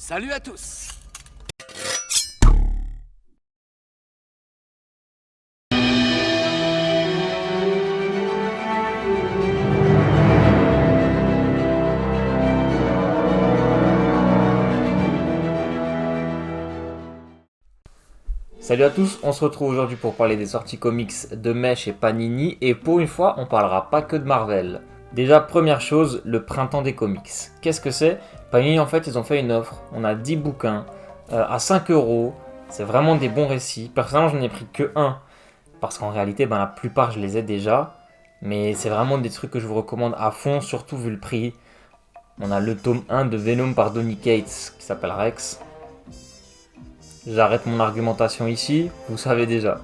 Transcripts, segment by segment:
Salut à tous. Salut à tous, on se retrouve aujourd'hui pour parler des sorties comics de Mesh et Panini, et pour une fois on parlera pas que de Marvel. Déjà, première chose, le printemps des comics. Qu'est-ce que c'est? Panini en fait ils ont fait une offre, on a 10 bouquins à 5 euros, c'est vraiment des bons récits. Personnellement j'en ai pris que un, parce qu'en réalité la plupart je les ai déjà, mais c'est vraiment des trucs que je vous recommande à fond, surtout vu le prix. On a le tome 1 de Venom par Donny Cates qui s'appelle Rex. J'arrête mon argumentation ici, vous savez déjà.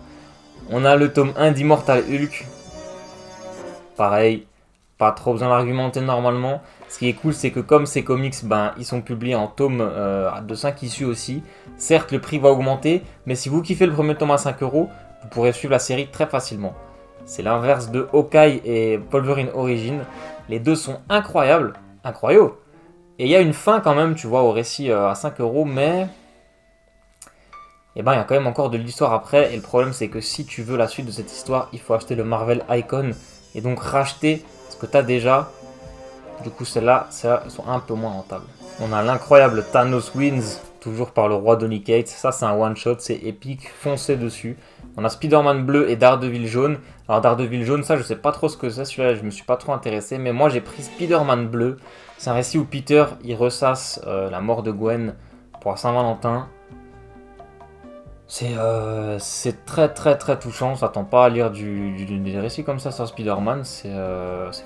On a le tome 1 d'Immortal Hulk. Pareil, pas trop besoin d'argumenter normalement. Ce qui est cool, c'est que comme ces comics, ils sont publiés en tome de 5 issues aussi. Certes, le prix va augmenter, mais si vous kiffez le premier tome à 5 euros, vous pourrez suivre la série très facilement. C'est l'inverse de Hawkeye et Wolverine Origin. Les deux sont incroyables, incroyables. Et il y a une fin quand même, tu vois, au récit à 5 euros, mais et il y a quand même encore de l'histoire après. Et le problème, c'est que si tu veux la suite de cette histoire, il faut acheter le Marvel Icon et donc racheter ce que tu as déjà. Du coup, celles-là sont un peu moins rentables. On a l'incroyable Thanos Wins, toujours par le roi Donny Cates. Ça, c'est un one-shot, c'est épique, foncez dessus. On a Spider-Man bleu et Daredevil jaune. Alors, Daredevil jaune, ça, je sais pas trop ce que c'est. Celui-là, je me suis pas trop intéressé. Mais moi, j'ai pris Spider-Man bleu. C'est un récit où Peter, il ressasse la mort de Gwen pour la Saint-Valentin. C'est très très très touchant, on s'attend pas à lire des récits comme ça sur Spider-Man, c'est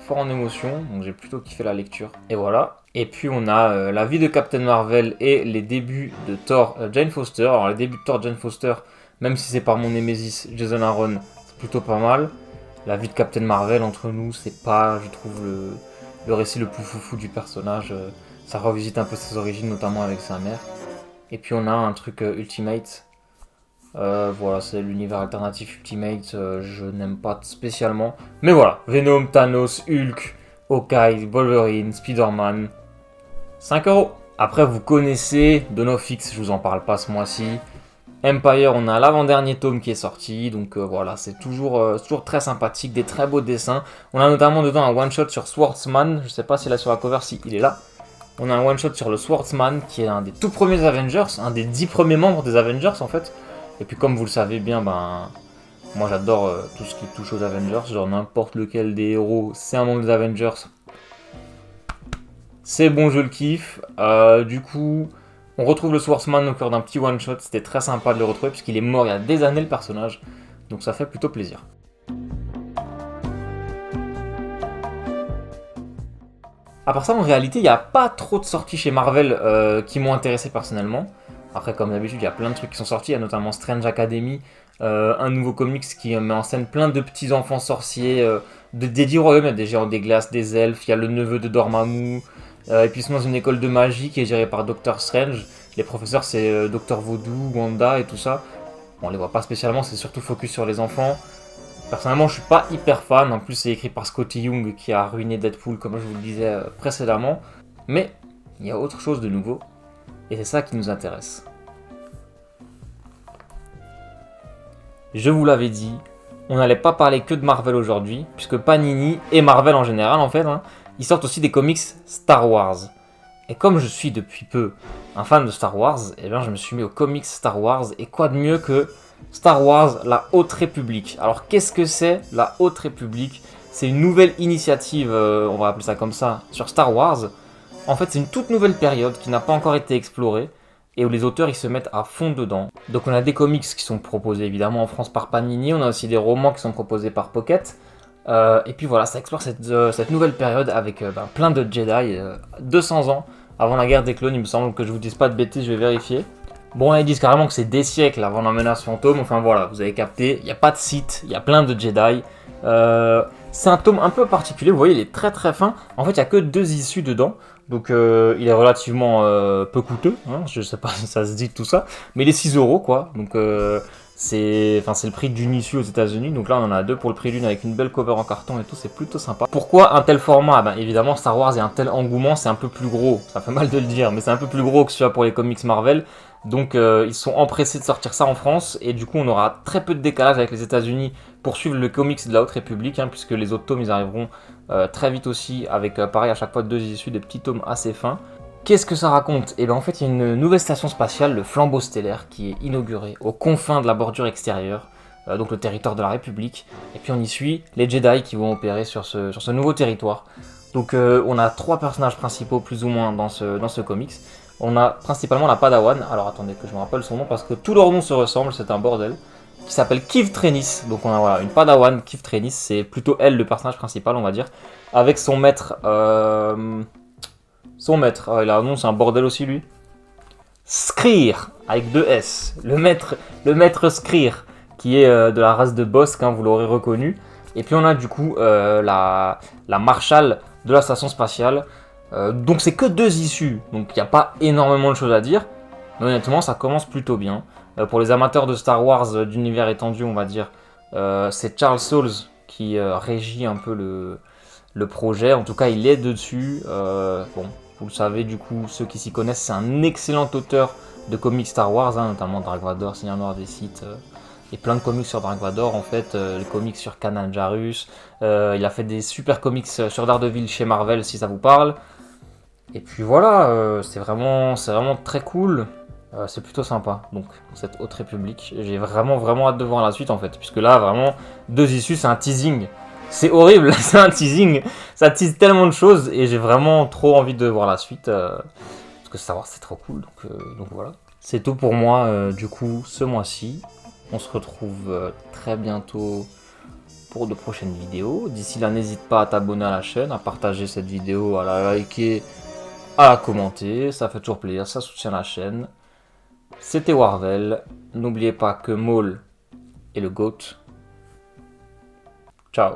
fort en émotion, donc j'ai plutôt kiffé la lecture. Et voilà. Et puis on a la vie de Captain Marvel et les débuts de Thor Jane Foster. Alors les débuts de Thor Jane Foster, même si c'est par mon némésis Jason Aaron, c'est plutôt pas mal. La vie de Captain Marvel entre nous, c'est pas, je trouve, le récit le plus foufou du personnage. Ça revisite un peu ses origines, notamment avec sa mère. Et puis on a un truc Ultimate. Voilà, c'est l'univers alternatif Ultimate, je n'aime pas spécialement. Mais voilà, Venom, Thanos, Hulk, Hawkeye, Wolverine, Spider-Man, 5 euros. Après, vous connaissez Donofix, je vous en parle pas ce mois-ci. Empire, on a l'avant-dernier tome qui est sorti, donc voilà, c'est toujours très sympathique, des très beaux dessins. On a notamment dedans un one-shot sur Swordsman, je sais pas s'il est sur la cover, si il est là. On a un one-shot sur le Swordsman, qui est un des tout premiers Avengers, un des 10 premiers membres des Avengers en fait. Et puis comme vous le savez bien, moi j'adore tout ce qui touche aux Avengers, genre n'importe lequel des héros, c'est un membre des Avengers. C'est bon, je le kiffe. Du coup, on retrouve le Swordsman au cœur d'un petit one-shot, c'était très sympa de le retrouver puisqu'il est mort il y a des années le personnage, donc ça fait plutôt plaisir. À part ça, en réalité, il n'y a pas trop de sorties chez Marvel qui m'ont intéressé personnellement. Après, comme d'habitude, il y a plein de trucs qui sont sortis. Il y a notamment Strange Academy, un nouveau comics qui met en scène plein de petits enfants sorciers, des 10 royaumes. Il y a des géants des glaces, des elfes, il y a le neveu de Dormammu. Et puis, c'est dans une école de magie qui est gérée par Doctor Strange. Les professeurs, c'est Docteur Vaudou, Wanda et tout ça. Bon, on les voit pas spécialement, c'est surtout focus sur les enfants. Personnellement, je suis pas hyper fan. En plus, c'est écrit par Scotty Young qui a ruiné Deadpool, comme je vous le disais précédemment. Mais il y a autre chose de nouveau. Et c'est ça qui nous intéresse. Je vous l'avais dit, on n'allait pas parler que de Marvel aujourd'hui, puisque Panini et Marvel en général en fait, ils sortent aussi des comics Star Wars. Et comme je suis depuis peu un fan de Star Wars, je me suis mis aux comics Star Wars, et quoi de mieux que Star Wars, la Haute République. Alors qu'est-ce que c'est la Haute République? C'est une nouvelle initiative, on va appeler ça comme ça, sur Star Wars. En fait, c'est une toute nouvelle période qui n'a pas encore été explorée et où les auteurs ils se mettent à fond dedans. Donc on a des comics qui sont proposés évidemment en France par Panini, on a aussi des romans qui sont proposés par Pocket. Et puis voilà, ça explore cette nouvelle période avec plein de Jedi, 200 ans avant la guerre des clones, il me semble que je vous dise pas de bêtises, je vais vérifier. Bon là ils disent carrément que c'est des siècles avant la menace fantôme, enfin voilà, vous avez capté, il n'y a pas de Sith, il y a plein de Jedi. C'est un tome un peu particulier, vous voyez il est très très fin, en fait il n'y a que 2 issues dedans. Donc il est relativement peu coûteux, je sais pas si ça se dit tout ça, mais il est 6 euros quoi, donc c'est le prix d'une issue aux États-Unis. Donc là, on en a deux pour le prix d'une avec une belle cover en carton et tout. C'est plutôt sympa. Pourquoi un tel format? Ben, évidemment, Star Wars et un tel engouement, c'est un peu plus gros. Ça fait mal de le dire, mais c'est un peu plus gros que celui pour les comics Marvel. Donc ils sont empressés de sortir ça en France. Et du coup, on aura très peu de décalage avec les États-Unis pour suivre le comics de la Haute République. Puisque les autres tomes, ils arriveront très vite aussi. Avec pareil, à chaque fois 2 issues, des petits tomes assez fins. Qu'est-ce que ça raconte? Et bien en fait, il y a une nouvelle station spatiale, le Flambeau Stellaire, qui est inaugurée aux confins de la bordure extérieure, donc le territoire de la République. Et puis on y suit les Jedi qui vont opérer sur ce nouveau territoire. Donc on a 3 personnages principaux plus ou moins dans ce comics. On a principalement la Padawan, alors attendez que je me rappelle son nom parce que tous leurs noms se ressemblent, c'est un bordel, qui s'appelle Kiv Trennis. Donc on a voilà, une Padawan, Kiv Trennis, c'est plutôt elle le personnage principal on va dire, avec son maître... il a un nom, c'est un bordel aussi lui. Skryr, avec 2 S. Le maître Skryr, qui est de la race de Bossk, vous l'aurez reconnu. Et puis on a du coup la marshal de la station spatiale. Donc c'est que 2 issues, donc il n'y a pas énormément de choses à dire. Mais honnêtement, ça commence plutôt bien. Pour les amateurs de Star Wars, d'univers étendu, on va dire, c'est Charles Soules qui régit un peu le projet. En tout cas, il est dessus. Bon. Vous le savez, du coup, ceux qui s'y connaissent, c'est un excellent auteur de comics Star Wars, notamment Dark Vador, Seigneur Noir des Sith, et plein de comics sur Dark Vador, en fait, les comics sur Kanan Jarrus, il a fait des super comics sur Daredevil chez Marvel, si ça vous parle. Et puis voilà, c'est vraiment très cool, c'est plutôt sympa, donc, cette Haute République. J'ai vraiment hâte de voir la suite, en fait, puisque là, vraiment, 2 issues, c'est un teasing. C'est horrible, c'est un teasing, ça tease tellement de choses et j'ai vraiment trop envie de voir la suite parce que Star Wars c'est trop cool, donc voilà. C'est tout pour moi du coup ce mois-ci. On se retrouve très bientôt pour de prochaines vidéos. D'ici là, n'hésite pas à t'abonner à la chaîne, à partager cette vidéo, à la liker, à la commenter, ça fait toujours plaisir, ça soutient la chaîne. C'était Warvel, n'oubliez pas que Maul est le GOAT. Ciao.